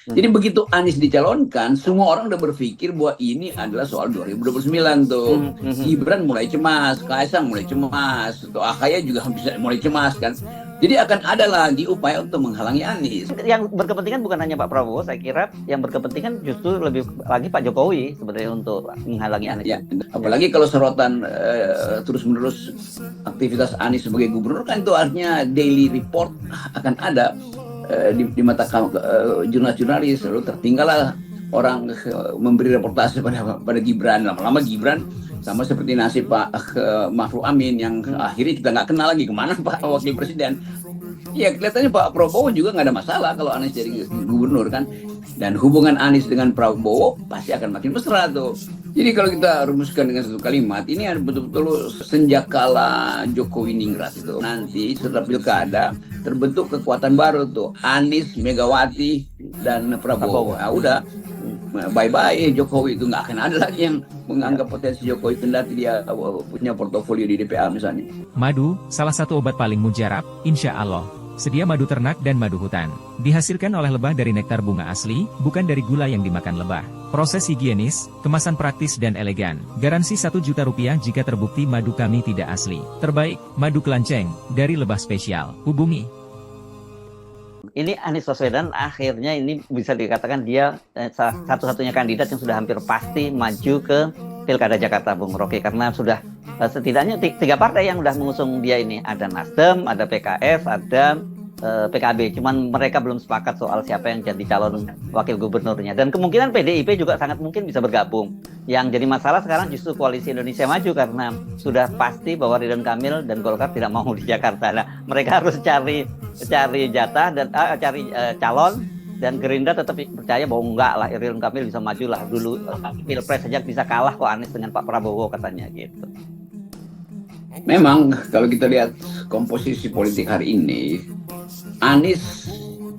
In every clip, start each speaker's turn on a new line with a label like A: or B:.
A: Jadi begitu Anies dicalonkan, semua orang udah berpikir bahwa ini adalah soal 2029 tuh. Gibran mulai cemas, Kaisang mulai cemas, tuh Ahaye juga bisa mulai cemas kan. Jadi akan ada lagi upaya untuk menghalangi Anies.
B: Yang berkepentingan bukan hanya Pak Prabowo, saya kira yang berkepentingan justru lebih lagi Pak Jokowi sebenarnya untuk menghalangi Anies.
A: Ya, apalagi kalau sorotan terus-menerus aktivitas Anies sebagai gubernur kan itu artinya daily report akan ada di mata jurnalis-jurnalis, lalu tertinggallah orang memberi reportase pada Gibran. Lama-lama Gibran sama seperti nasib Pak Mahfud Amin yang akhirnya kita nggak kenal lagi kemana Pak Wakil Presiden. Ya kelihatannya Pak Prabowo juga nggak ada masalah kalau Anies jadi gubernur kan. Dan hubungan Anies dengan Prabowo pasti akan makin mesra tuh. Jadi kalau kita rumuskan dengan satu kalimat, ini ada betul-betul senjakala Jokowi ningrat itu. Nanti setelah pilkada terbentuk kekuatan baru tuh, Anies, Megawati, dan Prabowo. Nah, udah, bye-bye Jokowi itu, nggak akan ada lagi yang menganggap potensi Jokowi kendati dia punya portofolio di DPA misalnya.
C: Madu, salah satu obat paling mujarab, insya Allah. Sedia madu ternak dan madu hutan. Dihasilkan oleh lebah dari nektar bunga asli, bukan dari gula yang dimakan lebah. Proses higienis, kemasan praktis dan elegan. Garansi 1 juta rupiah jika terbukti madu kami tidak asli. Terbaik, madu kelanceng, dari lebah spesial. Hubungi.
B: Ini Anies Baswedan akhirnya ini bisa dikatakan dia satu-satunya kandidat yang sudah hampir pasti maju ke Pilkada Jakarta, Bung Rocky, karena sudah setidaknya 3 partai yang sudah mengusung dia ini. Ada Nasdem, ada PKS, ada PKB. Cuman mereka belum sepakat soal siapa yang jadi calon wakil gubernurnya. Dan kemungkinan PDIP juga sangat mungkin bisa bergabung. Yang jadi masalah sekarang justru Koalisi Indonesia Maju karena sudah pasti bahwa Ridwan Kamil dan Golkar tidak mau di Jakarta. Nah, mereka harus cari jatah dan cari calon. Dan Gerindra tetap percaya bahwa enggak lah, Ridwan Kamil bisa maju lah dulu. Pilpres saja bisa kalah kok Anies dengan Pak Prabowo katanya gitu.
A: Memang kalau kita lihat komposisi politik hari ini, Anies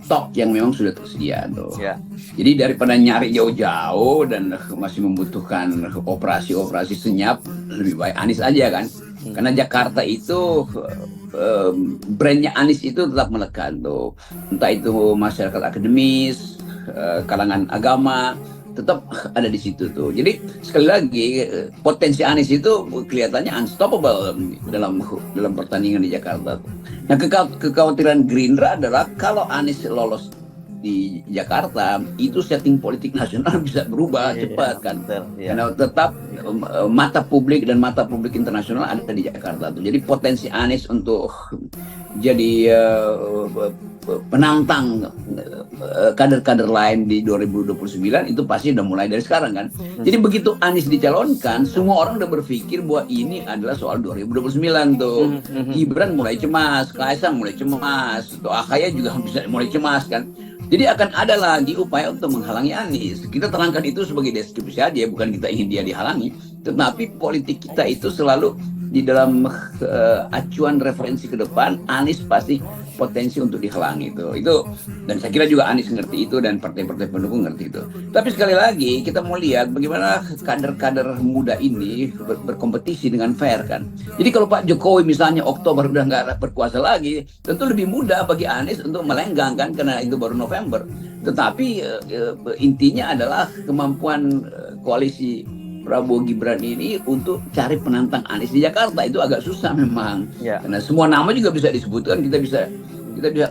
A: stok yang memang sudah tersedia tuh. Ya. Jadi daripada nyari jauh-jauh dan masih membutuhkan operasi senyap, lebih baik Anies aja kan. Karena Jakarta itu brandnya Anies itu tetap melekat tuh. Entah itu masyarakat akademis, kalangan agama, tetap ada di situ tuh. Jadi sekali lagi potensi Anies itu kelihatannya unstoppable dalam pertandingan di Jakarta. Nah kekhawatiran Gerindra adalah kalau Anies lolos di Jakarta itu setting politik nasional bisa berubah cepat kan. Karena tetap mata publik dan mata publik internasional ada di Jakarta tuh. Jadi potensi Anies untuk jadi penantang kader-kader lain di 2029 itu pasti udah mulai dari sekarang kan. Jadi begitu Anies dicalonkan, semua orang udah berpikir bahwa ini adalah soal 2029 tuh. Gibran mulai cemas, Kaisang mulai cemas, tuh Ahaye juga bisa mulai cemas kan. Jadi akan ada lagi upaya untuk menghalangi Anies. Kita terangkan itu sebagai deskripsi aja, bukan kita ingin dia dihalangi. Tetapi politik kita itu selalu di dalam acuan referensi ke depan, Anies pasti potensi untuk dihalangi itu. Dan saya kira juga Anies ngerti itu dan partai-partai pendukung ngerti itu. Tapi sekali lagi kita mau lihat bagaimana kader-kader muda ini berkompetisi dengan fair kan. Jadi kalau Pak Jokowi misalnya Oktober udah nggak berkuasa lagi, tentu lebih mudah bagi Anies untuk melenggang kan karena itu baru November. Tetapi intinya adalah kemampuan koalisi Prabowo Gibran ini untuk cari penantang Anies di Jakarta itu agak susah memang. Karena semua nama juga bisa disebutkan, kita bisa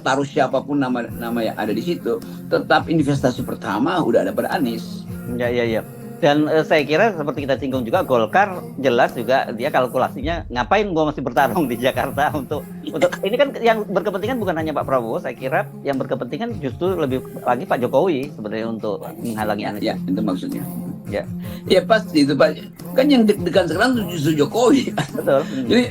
A: taruh siapapun nama yang ada di situ. Tetap investasi pertama udah ada pada Anies.
B: Ya. Dan saya kira seperti kita singgung juga, Golkar jelas juga dia kalkulasinya ngapain gua masih bertarung di Jakarta untuk ini kan yang berkepentingan bukan hanya Pak Prabowo, saya kira yang berkepentingan justru lebih lagi Pak Jokowi sebenarnya untuk menghalangi Anies.
A: Ya, itu maksudnya. Ya pasti itu Pak. Kan yang deg-degan sekarang justru Jokowi.
B: Betul.
A: Jadi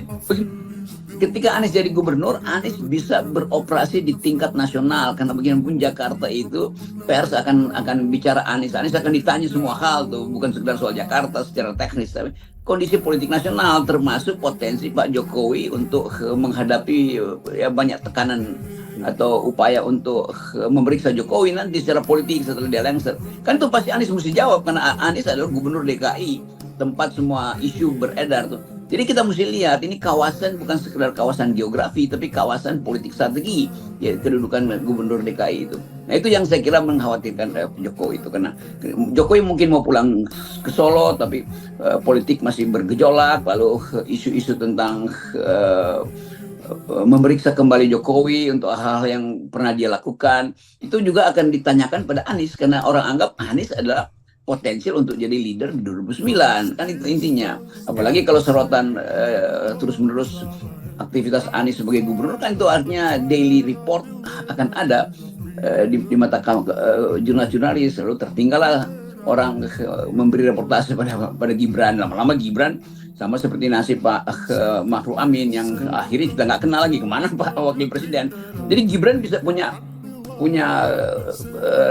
A: ketika Anies jadi gubernur, Anies bisa beroperasi di tingkat nasional karena bagaimanapun Jakarta itu pers akan bicara Anies akan ditanya semua hal tuh, bukan sekedar soal Jakarta secara teknis, tapi kondisi politik nasional termasuk potensi Pak Jokowi untuk menghadapi banyak tekanan atau upaya untuk memeriksa Jokowi nanti secara politik setelah dia lengser. Kan itu pasti Anies mesti jawab karena Anies adalah gubernur DKI, tempat semua isu beredar tuh. Jadi kita mesti lihat ini kawasan bukan sekedar kawasan geografi, tapi kawasan politik strategi, ya kedudukan gubernur DKI itu. Nah itu yang saya kira mengkhawatirkan Jokowi itu, karena Jokowi mungkin mau pulang ke Solo, tapi politik masih bergejolak, lalu isu-isu tentang memeriksa kembali Jokowi untuk hal-hal yang pernah dia lakukan, itu juga akan ditanyakan pada Anies, karena orang anggap Anies adalah potensial untuk jadi leader di 2009, kan itu intinya. Apalagi kalau sorotan terus-menerus aktivitas Anies sebagai gubernur, kan itu artinya daily report akan ada di mata jurnalis-jurnalis, lalu tertinggallah orang memberi reportase pada Gibran. Lama-lama Gibran sama seperti nasib Pak Ma'ruf Amin yang akhirnya kita nggak kenal lagi kemana Pak Wakil Presiden. Jadi Gibran bisa punya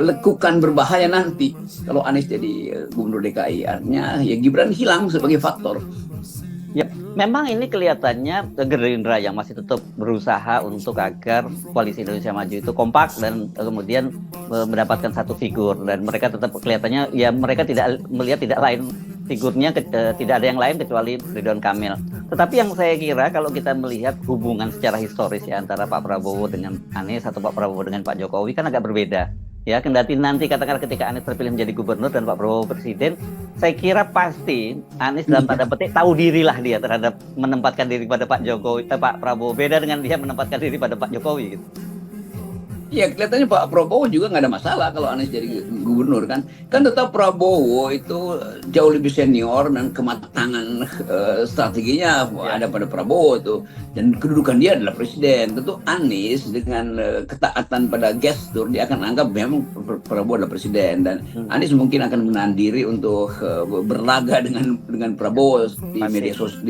A: lekukan berbahaya nanti kalau Anies jadi gubernur DKI. Artinya ya Gibran hilang sebagai faktor.
B: Ya, memang ini kelihatannya Gerindra yang masih tetap berusaha untuk agar Koalisi Indonesia Maju itu kompak dan kemudian mendapatkan satu figur, dan mereka tetap kelihatannya ya mereka tidak melihat tidak lain figurnya tidak ada yang lain kecuali Ridwan Kamil. Tetapi yang saya kira kalau kita melihat hubungan secara historis ya antara Pak Prabowo dengan Anies atau Pak Prabowo dengan Pak Jokowi kan agak berbeda. Ya, kendati nanti katakanlah ketika Anies terpilih menjadi gubernur dan Pak Prabowo presiden, saya kira pasti Anies dalam tanda petik tahu dirilah dia terhadap menempatkan diri pada Pak Jokowi, Pak Prabowo, beda dengan dia menempatkan diri pada Pak Jokowi gitu.
A: Ya kelihatannya Pak Prabowo juga nggak ada masalah kalau Anies jadi gubernur kan. Kan tetap Prabowo itu jauh lebih senior dan kematangan strateginya ada pada Prabowo tuh. Dan kedudukan dia adalah presiden. Tentu Anies dengan ketaatan pada gestur dia akan anggap memang Prabowo adalah presiden. Dan Anies mungkin akan menahan diri untuk berlaga dengan Prabowo di media sosial,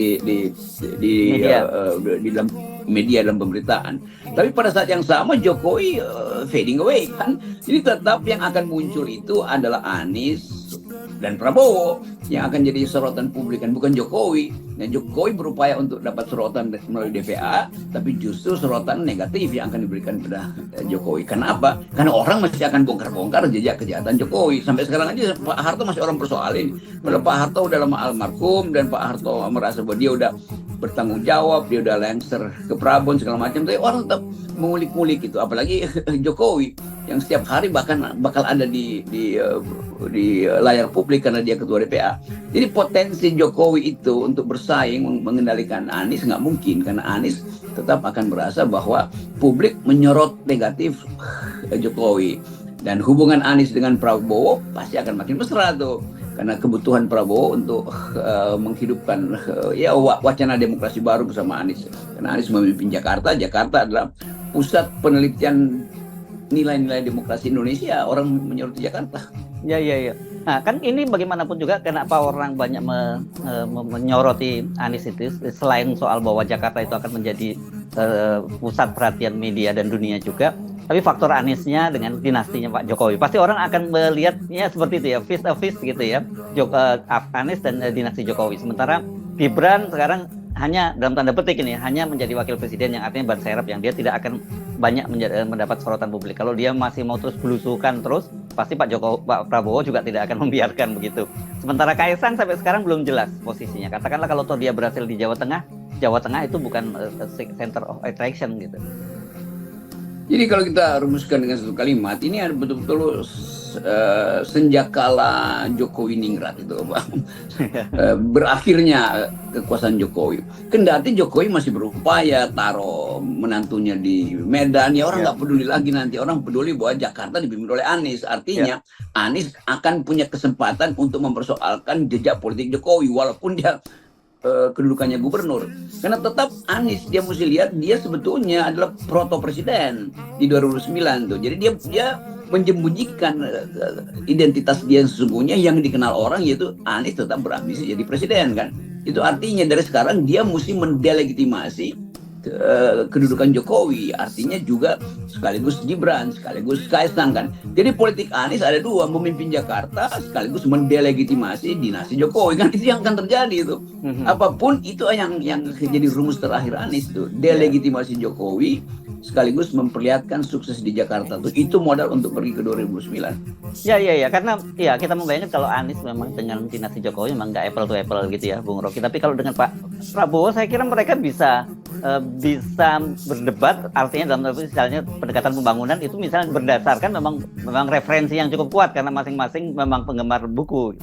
A: di dalam media dan pemberitaan. Tapi pada saat yang sama Jokowi fading away kan. Jadi tetap yang akan muncul itu adalah Anies dan Prabowo yang akan jadi sorotan publik, kan bukan Jokowi. Nah, Jokowi berupaya untuk dapat sorotan melalui DPA, tapi justru sorotan negatif yang akan diberikan pada Jokowi. Kenapa? Karena orang masih akan bongkar-bongkar jejak kejahatan Jokowi. Sampai sekarang aja Pak Harto masih orang persoalin. Padahal Pak Harto udah lama almarhum dan Pak Harto merasa bahwa dia udah bertanggung jawab, dia udah lengser ke Prabon segala macam, tapi orang tetap mengulik-ngulik itu. Apalagi Jokowi yang setiap hari bahkan bakal ada di layar publik karena dia ketua DPA. Jadi potensi Jokowi itu untuk bersaing mengendalikan Anies nggak mungkin, karena Anies tetap akan merasa bahwa publik menyorot negatif Jokowi, dan hubungan Anies dengan Prabowo pasti akan makin mesra tuh, karena kebutuhan Prabowo untuk menghidupkan wacana demokrasi baru bersama Anies. Karena Anies memimpin Jakarta adalah pusat penelitian nilai-nilai demokrasi Indonesia, orang menyoroti Jakarta.
B: Ya. Nah, kan ini bagaimanapun juga kenapa orang banyak menyoroti Anies itu, selain soal bahwa Jakarta itu akan menjadi pusat perhatian media dan dunia juga, tapi faktor Aniesnya dengan dinastinya Pak Jokowi. Pasti orang akan melihatnya seperti itu ya, fist of fist gitu ya, Anies dan dinasti Jokowi. Sementara Gibran sekarang hanya dalam tanda petik ini hanya menjadi wakil presiden, yang artinya ban serap yang dia tidak akan banyak mendapat sorotan publik. Kalau dia masih mau terus belusukan terus, pasti Pak Prabowo juga tidak akan membiarkan begitu. Sementara Kaisang sampai sekarang belum jelas posisinya. Katakanlah kalau dia berhasil di Jawa Tengah itu bukan center of attraction gitu.
A: Jadi kalau kita rumuskan dengan satu kalimat, ini ada betul-betul senjakala Jokowi ningrat itu, Bang. Berakhirnya kekuasaan Jokowi. Kendati Jokowi masih berupaya taruh menantunya di Medan, ya orang nggak peduli lagi nanti. Orang peduli bahwa Jakarta dipimpin oleh Anies. Artinya Anies akan punya kesempatan untuk mempersoalkan jejak politik Jokowi, walaupun dia kedudukannya gubernur. Karena tetap Anies dia mesti lihat dia sebetulnya adalah proto presiden di 2009 tuh. Jadi dia menjembunyikan identitas dia sesungguhnya yang dikenal orang, yaitu Anies tetap berambisi jadi presiden kan. Itu artinya dari sekarang dia mesti mendelegitimasi kedudukan Jokowi, artinya juga sekaligus Gibran, sekaligus Kaisang kan. Jadi politik Anies ada dua, memimpin Jakarta sekaligus mendelegitimasi dinasti Jokowi kan, itu yang akan terjadi itu. Apapun itu yang jadi rumus terakhir Anies tuh, delegitimasi Jokowi sekaligus memperlihatkan sukses di Jakarta tuh. Itu modal untuk pergi ke 2009.
B: Ya, karena ya kita membayangkan kalau Anies memang dengan dinasti Jokowi memang nggak apple to apple gitu ya, Bung Rocky. Tapi kalau dengan Pak Prabowo, saya kira mereka bisa berdebat. Artinya dalam misalnya pendekatan pembangunan itu misalnya berdasarkan memang referensi yang cukup kuat karena masing-masing memang penggemar buku.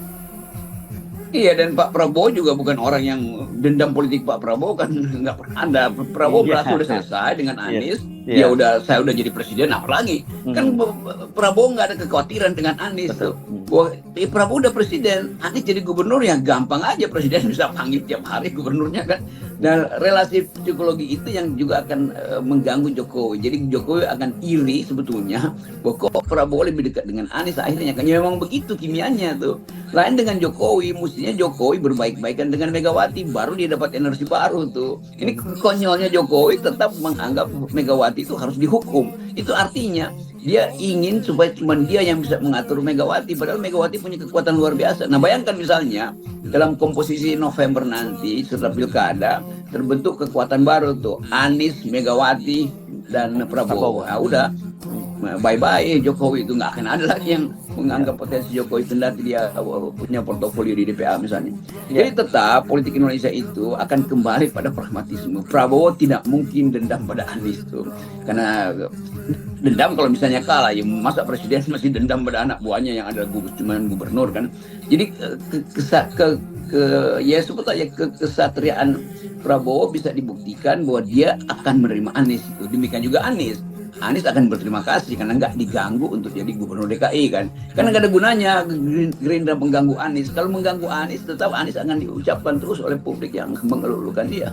A: Iya, dan Pak Prabowo juga bukan orang yang dendam politik. Pak Prabowo kan nggak pernah ada. Prabowo merasa udah selesai dengan Anies. Ya udah, saya udah jadi presiden, apalagi kan Prabowo nggak ada kekhawatiran dengan Anies tuh. Prabowo udah presiden, Anies jadi gubernur, yang gampang aja, presiden bisa panggil tiap hari gubernurnya kan. Dan relasi psikologi itu yang juga akan mengganggu Jokowi. Jadi Jokowi akan iri sebetulnya bahwa kok Prabowo lebih dekat dengan Anies akhirnya kan. Ya memang begitu kimianya tuh. Lain dengan Jokowi, mestinya Jokowi berbaik-baikan dengan Megawati, baru dia dapat energi baru tuh. Ini konyolnya Jokowi tetap menganggap Megawati itu harus dihukum. Itu artinya dia ingin supaya cuma dia yang bisa mengatur Megawati, padahal Megawati punya kekuatan luar biasa. Nah, bayangkan misalnya dalam komposisi November nanti setelah pilkada terbentuk kekuatan baru tuh, Anies, Megawati, dan Prabowo. Nah, udah bye-bye Jokowi, itu nggak akan ada lagi yang menganggap potensi Jokowi kendati dia punya portofolio di DPA misalnya. Jadi tetap politik Indonesia itu akan kembali pada pragmatisme. Prabowo tidak mungkin dendam pada Anies tuh, karena dendam kalau misalnya kalah, ya masa presiden masih dendam pada anak buahnya yang ada cuman gubernur kan. Jadi sebetulnya kesatriaan Prabowo bisa dibuktikan bahwa dia akan menerima Anies itu. Demikian juga Anies akan berterima kasih karena nggak diganggu untuk jadi gubernur DKI kan. Karena nggak ada gunanya Gerindra mengganggu Anies. Kalau mengganggu Anies, tetap Anies akan diucapkan terus oleh publik yang mengeluh-elukan dia.